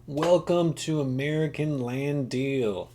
Welcome to American Land Deal.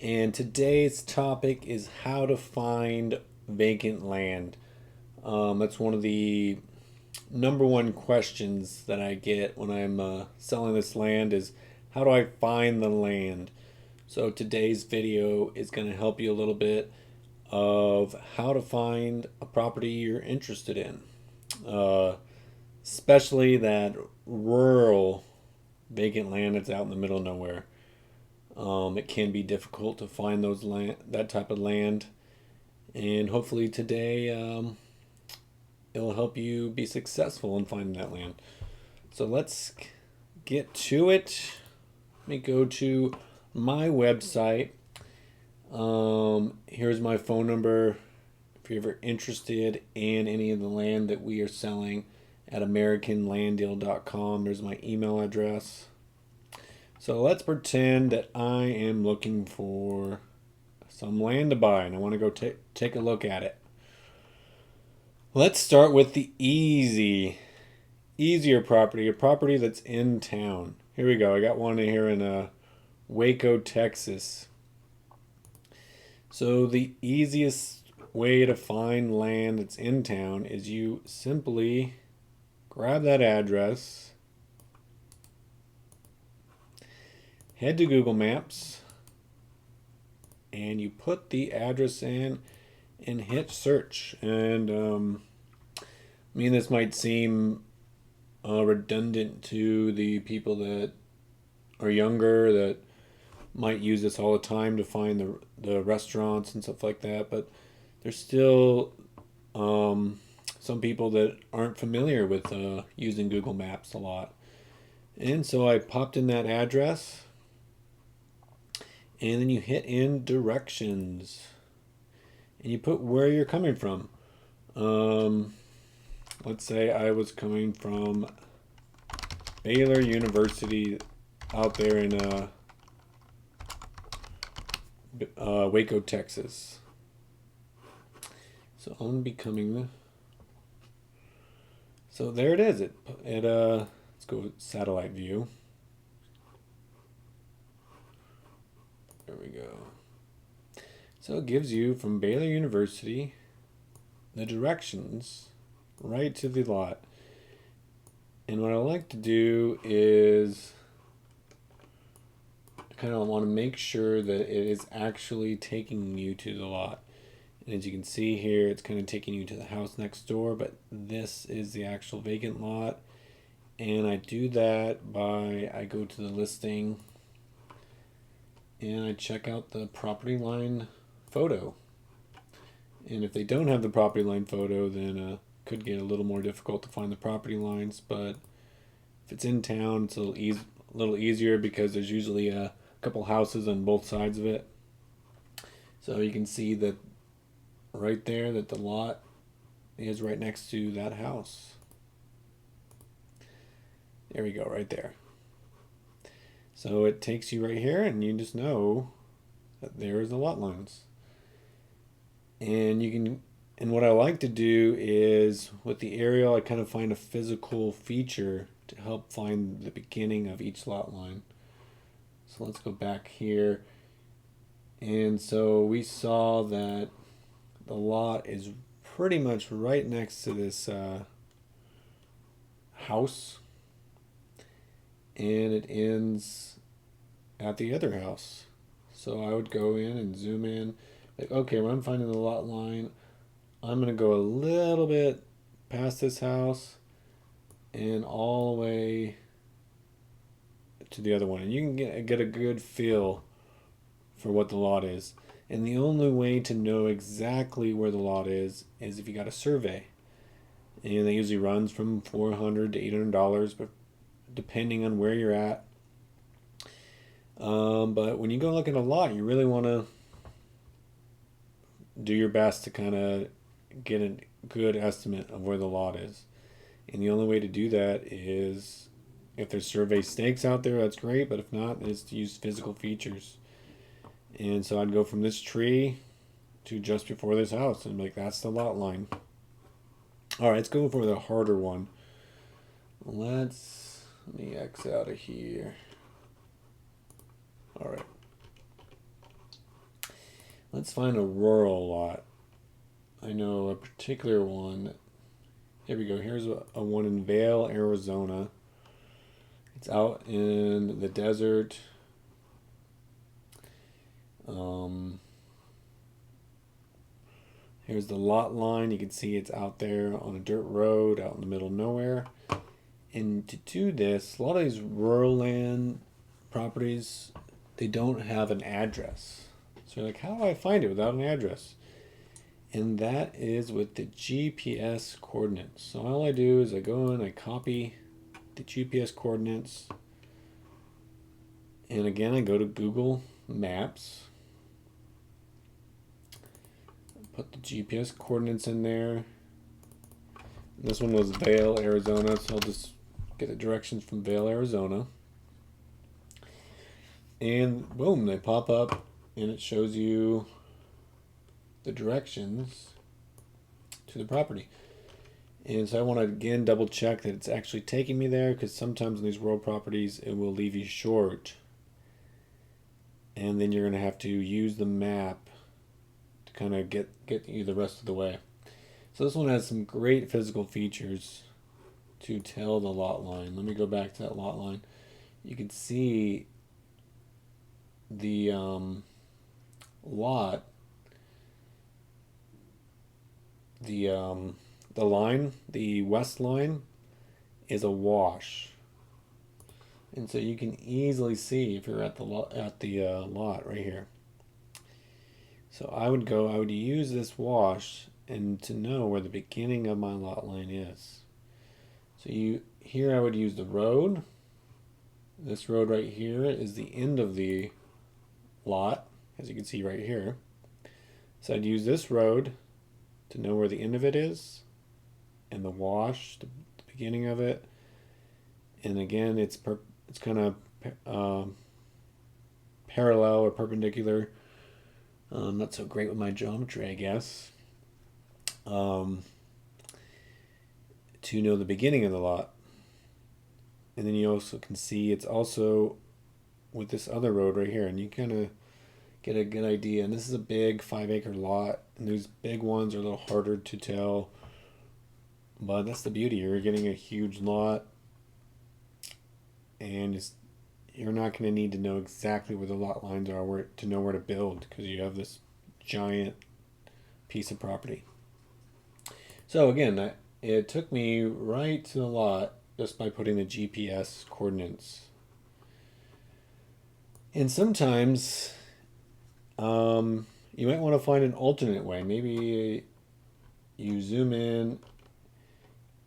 And today's topic is how to find vacant land. That's one of the number one questions that I get when I'm selling this land is how do I find the land? So today's video is going to help you a little bit of how to find a property you're interested in. Uh, Especially that rural vacant land that's out in the middle of nowhere. It can be difficult to find that type of land, and hopefully today it'll help you be successful in finding that land. So let's get to it. Let me go to my website. Here's my phone number. If you're ever interested in any of the land that we are selling at AmericanLandDeal.com, there's my email address. So let's pretend that I am looking for some land to buy and I want to go take a look at it. Let's start with the easier property, a property that's in town. Here we go. I got one here in Waco, Texas. So the easiest way to find land that's in town is you simply grab that address, head to Google Maps, and you put the address in and hit search. And this might seem redundant to the people that are younger that might use this all the time to find the restaurants and stuff like that, but there's still some people that aren't familiar with using Google Maps a lot. And so I popped in that address, and then you hit in directions, and you put where you're coming from. Let's say I was coming from Baylor University out there in Waco, Texas. So I'm becoming. So there it is. Let's go satellite view. There we go. So it gives you from Baylor University the directions right to the lot. And what I like to do is I kind of want to make sure that it is actually taking you to the lot. And as you can see here, it's kind of taking you to the house next door, but this is the actual vacant lot. And I do that by, I go to the listing and I check out the property line photo. And if they don't have the property line photo, then it could get a little more difficult to find the property lines. But if it's in town, it's a little easier because there's usually a couple houses on both sides of it. So you can see that right there that the lot is right next to that house. There we go, right there. So it takes you right here, and you just know that there's the lot lines. And what I like to do is with the aerial, I kind of find a physical feature to help find the beginning of each lot line. So let's go back here. And so we saw that the lot is pretty much right next to this house, and it ends at the other house. So I would go in and zoom in. Like, okay, when I'm finding the lot line, I'm going to go a little bit past this house and all the way to the other one. And you can get a good feel for what the lot is. And the only way to know exactly where the lot is if you got a survey. And that usually runs from $400 to $800, but depending on where you're at. But when you go look at a lot, you really want to do your best to kind of get a good estimate of where the lot is. And the only way to do that is if there's survey stakes out there, that's great. But if not, it's to use physical features. And so I'd go from this tree to just before this house and that's the lot line. All right, let's go for the harder one. Let me X out of here. All right. Let's find a rural lot. I know a particular one. Here we go. Here's a one in Vail, Arizona. It's out in the desert. Here's the lot line. You can see it's out there on a dirt road out in the middle of nowhere. And to do this, a lot of these rural land properties, they don't have an address. So you're like, how do I find it without an address? And that is with the GPS coordinates. So all I do is I go in, I copy the GPS coordinates. And again, I go to Google Maps. Put the GPS coordinates in there. This one was Vail, Arizona, so I'll just get the directions from Vail, Arizona. And boom, they pop up and it shows you the directions to the property. And so I want to again double check that it's actually taking me there, because sometimes in these rural properties it will leave you short. And then you're going to have to use the map to kind of get you the rest of the way. So this one has some great physical features to tell the lot line. Let me go back to that lot line. You can see the lot, the line, the west line, is a wash, and so you can easily see if you're at the lot right here. So I would use this wash and to know where the beginning of my lot line is. So here I would use the road. This road right here is the end of the lot, as you can see right here. So I'd use this road to know where the end of it is, and the wash, the beginning of it. And again, it's kind of parallel or perpendicular. Not so great with my geometry, I guess. To know the beginning of the lot. And then you also can see it's also with this other road right here, and you kind of get a good idea. And this is a big 5-acre lot, and these big ones are a little harder to tell, but that's the beauty. You're getting a huge lot, and you're not going to need to know exactly where the lot lines are to know where to build, because you have this giant piece of property. So again, it took me right to the lot just by putting the GPS coordinates. And sometimes you might want to find an alternate way. Maybe you zoom in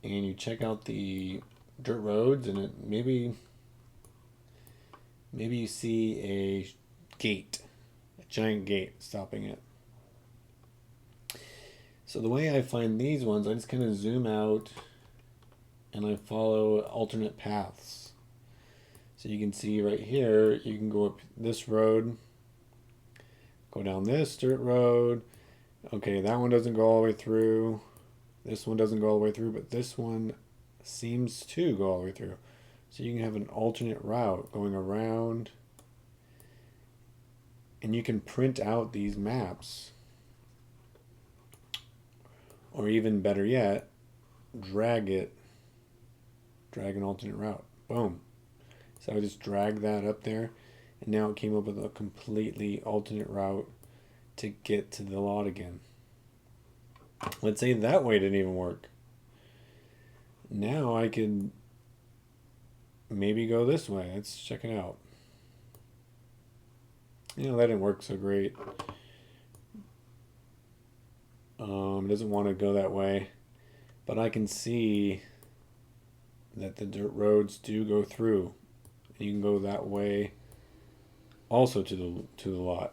and you check out the dirt roads, and maybe you see a gate, a giant gate stopping it. So the way I find these ones, I just kind of zoom out and I follow alternate paths. So you can see right here, you can go up this road, go down this dirt road. Okay, that one doesn't go all the way through. This one doesn't go all the way through, but this one seems to go all the way through. So you can have an alternate route going around, and you can print out these maps. Or even better yet, drag an alternate route. Boom. So I just dragged that up there, and now it came up with a completely alternate route to get to the lot again. Let's say that way didn't even work. Now I could maybe go this way. Let's check it out. That didn't work so great. It doesn't want to go that way, but I can see that the dirt roads do go through. You can go that way also to the lot.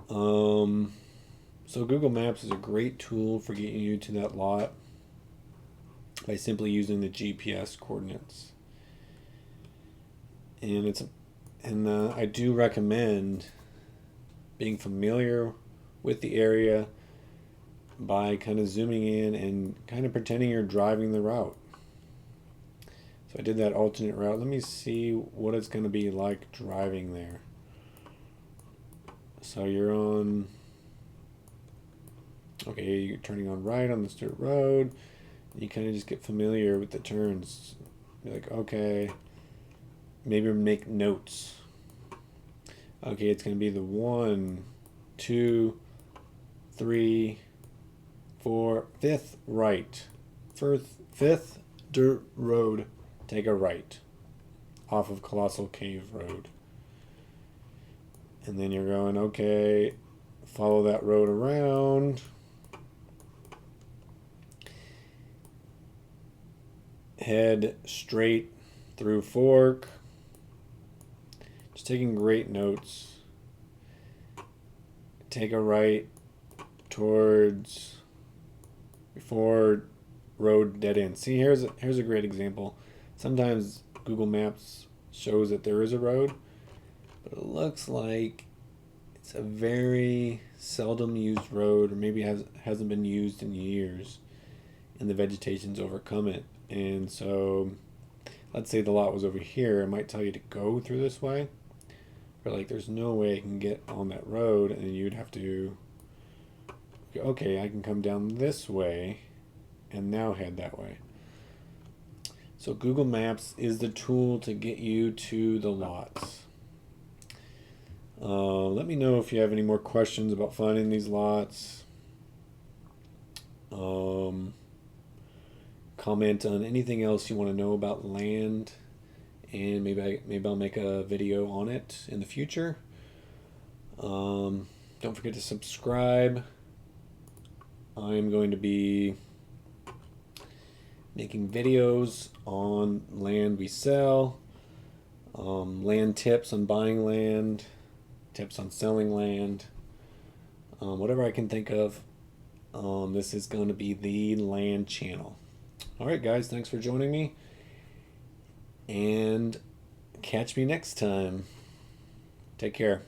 So Google Maps is a great tool for getting you to that lot by simply using the GPS coordinates. And I do recommend being familiar with the area by kind of zooming in and kind of pretending you're driving the route. So I did that alternate route. Let me see what it's going to be like driving there. So you're on, okay, you're turning on right on this dirt road. You kind of just get familiar with the turns. You're like, okay, maybe make notes. Okay, it's going to be the 1, 2, 3, 4, fifth right. Fifth dirt road, take a right off of Colossal Cave Road. And then you're going, okay, follow that road around. Head straight through Fork. Just taking great notes. Take a right towards before road dead end. See, here's a great example. Sometimes Google Maps shows that there is a road, but it looks like it's a very seldom used road, or maybe hasn't been used in years, and the vegetation's overcome it. And so, let's say the lot was over here, it might tell you to go through this way, but like there's no way I can get on that road, and you'd have to, okay, I can come down this way and now head that way. So Google Maps is the tool to get you to the lots. Let me know if you have any more questions about finding these lots. Comment on anything else you want to know about land, and maybe I'll make a video on it in the future. Don't forget to subscribe. I'm going to be making videos on land we sell, land tips on buying land, tips on selling land, whatever I can think of. This is going to be the land channel. All right, guys, thanks for joining me, and catch me next time. Take care.